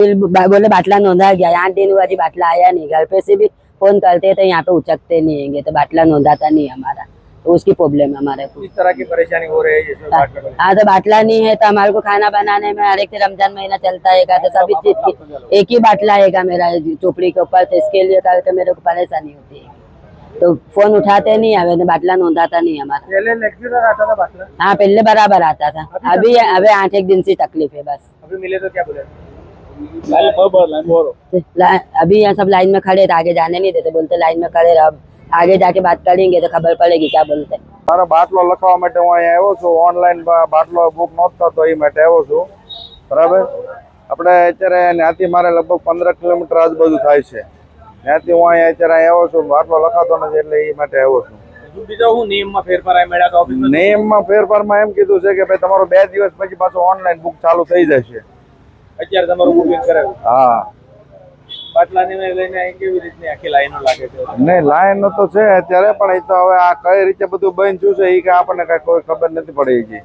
बोले बाटला नोंदा गया, 8 दिन हुआ जी बाटला आया नहीं। घर पे से भी फोन करते तो यहाँ पे उचकते नहीं हैंगे, तो बाटला नोंदाता नहीं हमारा, तो उसकी प्रॉब्लम है हमारे को। इस तरह की परेशानी हो रही है इसमें बाटला का। हाँ, तो बाटला नहीं है तो हमारे को खाना बनाने में हर एक रमजान महीना चलता है, तो सभी चीज की एक ही बाटला है मेरा चोपड़ी के ऊपर, तो इसके लिए करके मेरे को परेशानी होती है। तो फोन उठाते नहीं, हमें बाटला नोंदाता नहीं हमारा। पहले रेगुलर आता था बाटला? हाँ, पहले बराबर आता था, अभी 8 दिन से तकलीफ है बस। अभी मिले तो क्या बोले? अभी यहाँ सब लाइन में खड़े थे, आगे जाने नहीं देते, बोलते लाइन में खड़े रहो, आगे जाके बात करेंगे तो खबर पड़ेगी क्या बोलते। મારો બાટલો લખવા માટે હું અહીંયા આવ્યો છું, ઓનલાઈન બાટલો બુક નહોતો તો એ માટે આવ્યો છું, બરાબર। આપણે અત્યારે ત્યાંથી મારે લગભગ 15 કિલોમીટર આજુબાજુ થાય છે, ત્યાંથી હું અહીંયા અત્યારે આવ્યો છું, બાટલો લખાતો નથી એટલે એ માટે આવ્યો છું। બીજો હું નિયમમાં ફેરફાર આ મેળા ઓફિસમાં નિયમમાં ફેરફારમાં એમ કીધું છે કે ભાઈ તમારો 2 દિવસ પછી પાછો ઓનલાઈન બુક ચાલુ થઈ જશે। અત્યારે તમારું બુકિંગ કરાવ્યું? હા। બાટલાને લઈને કેવી રીતની આખી લાઈનો લાગે છે? નહીં, લાઈનો તો છે અત્યારે, પણ એ તો હવે આ કઈ રીતે બધું બંધ થયું છે એ કે આપણને કઈ કોઈ ખબર નથી પડી ગઈ।